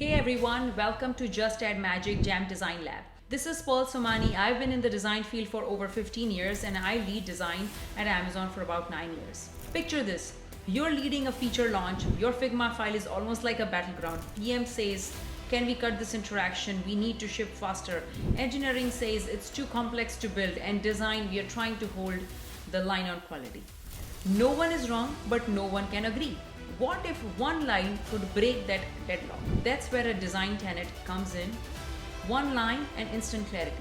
Hey everyone, welcome to Just Add Magic Jam Design Lab. This is Pearl Somani. I've been in the design field for over 15 years and I lead design at Amazon for about 9 years. Picture this. You're leading a feature launch, your Figma file is almost like a battleground. PM says, can we cut this interaction? We need to ship faster. Engineering says it's too complex to build, and design, we are trying to hold the line on quality. No one is wrong, but no one can agree. What if one line could break that deadlock? That's where a design tenet comes in. One line and instant clarity.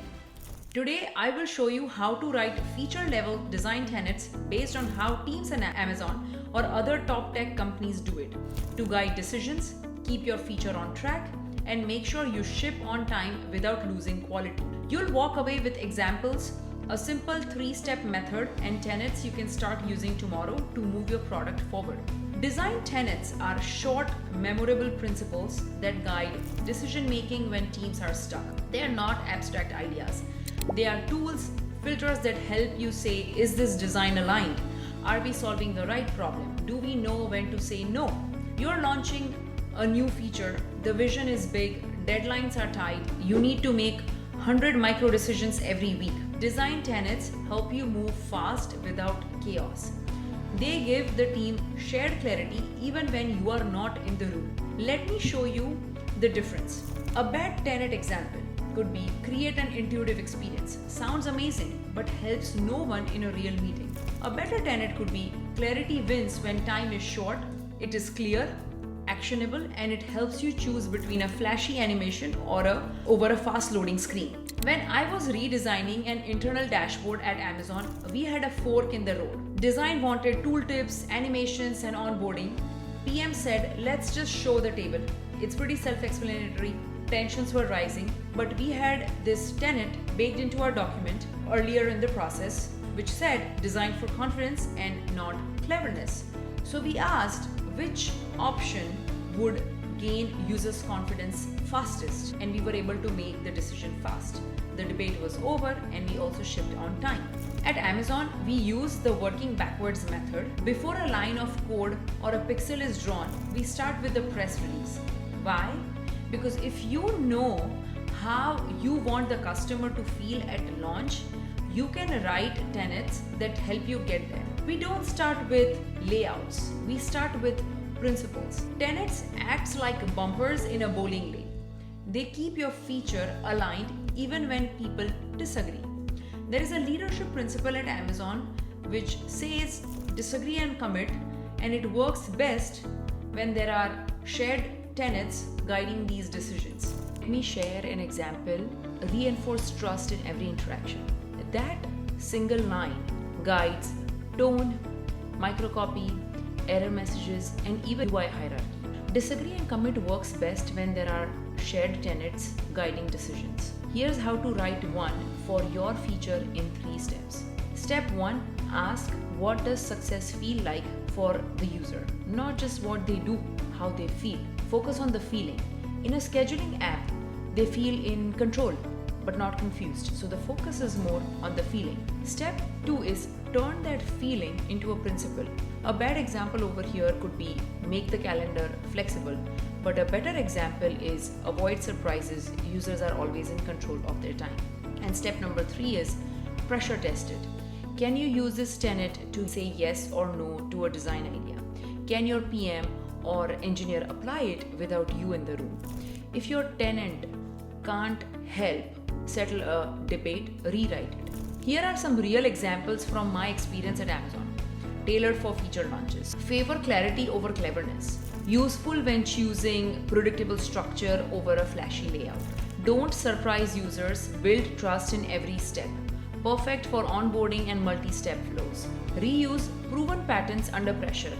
Today, I will show you how to write feature-level design tenets based on how teams at Amazon or other top tech companies do it to guide decisions, keep your feature on track, and make sure you ship on time without losing quality. You'll walk away with examples, a simple 3-step method, and tenets you can start using tomorrow to move your product forward. Design tenets are short, memorable principles that guide decision making when teams are stuck. They are not abstract ideas. They are tools, filters that help you say, is this design aligned? Are we solving the right problem? Do we know when to say no? You're launching a new feature, the vision is big, deadlines are tight, you need to make 100 micro decisions every week. Design tenets help you move fast without chaos. They give the team shared clarity even when you are not in the room. Let me show you the difference. A bad tenet example could be create an intuitive experience. Sounds amazing, but helps no one in a real meeting. A better tenet could be clarity wins when time is short, it is clear, actionable, and it helps you choose between a flashy animation or over a fast loading screen. When I was redesigning an internal dashboard at Amazon, we had a fork in the road. Design wanted tooltips, animations, and onboarding. PM said, let's just show the table. It's pretty self-explanatory. Tensions were rising, but we had this tenet baked into our document earlier in the process, which said design for confidence and not cleverness. So we asked which option would gain users' confidence fastest, and we were able to make the decision fast. The debate was over and we also shipped on time. At Amazon, we use the working backwards method. Before a line of code or a pixel is drawn, we start with the press release. Why? Because if you know how you want the customer to feel at launch, you can write tenets that help you get there. We don't start with layouts, we start with principles. Tenets acts like bumpers in a bowling lane. They keep your feature aligned even when people disagree. There is a leadership principle at Amazon which says disagree and commit, and it works best when there are shared tenets guiding these decisions. Let me share an example. Reinforce trust in every interaction. That single line guides tone, microcopy, error messages, and even UI hierarchy. Disagree and commit works best when there are shared tenets guiding decisions. Here's how to write one for your feature in 3 steps. Step 1, ask what does success feel like for the user? Not just what they do, how they feel. Focus on the feeling. In a scheduling app, they feel in control but not confused. So the focus is more on the feeling. Step 2 is turn that feeling into a principle. A bad example over here could be make the calendar flexible, but a better example is avoid surprises. Users are always in control of their time. And step number 3 is pressure test it. Can you use this tenet to say yes or no to a design idea? Can your PM or engineer apply it without you in the room? If your tenant can't help settle a debate, rewrite it. Here are some real examples from my experience at Amazon. Tailored for feature launches. Favor clarity over cleverness. Useful when choosing predictable structure over a flashy layout. Don't surprise users, build trust in every step. Perfect for onboarding and multi-step flows. Reuse proven patterns under pressure.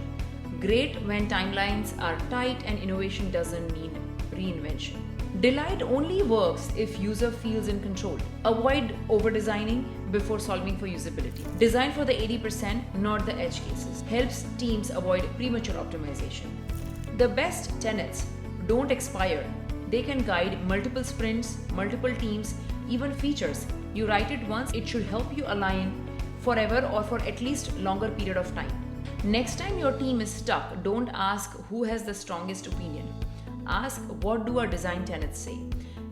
Great when timelines are tight and innovation doesn't mean reinvention. Delight only works if user feels in control. Avoid over-designing before solving for usability. Design for the 80%, not the edge cases. Helps teams avoid premature optimization. The best tenets don't expire. They can guide multiple sprints, multiple teams, even features. You write it once, it should help you align forever or for at least longer period of time. Next time your team is stuck, don't ask who has the strongest opinion. Ask, what do our design tenets say?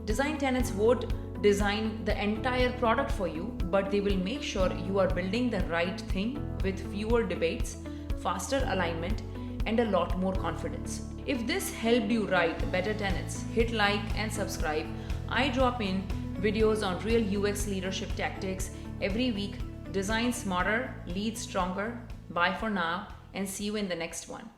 Design tenets won't design the entire product for you, but they will make sure you are building the right thing with fewer debates, faster alignment, and a lot more confidence. If this helped you write better tenets, hit like and subscribe. I drop in videos on real UX leadership tactics every week. Design smarter, lead stronger. Bye for now, and see you in the next one.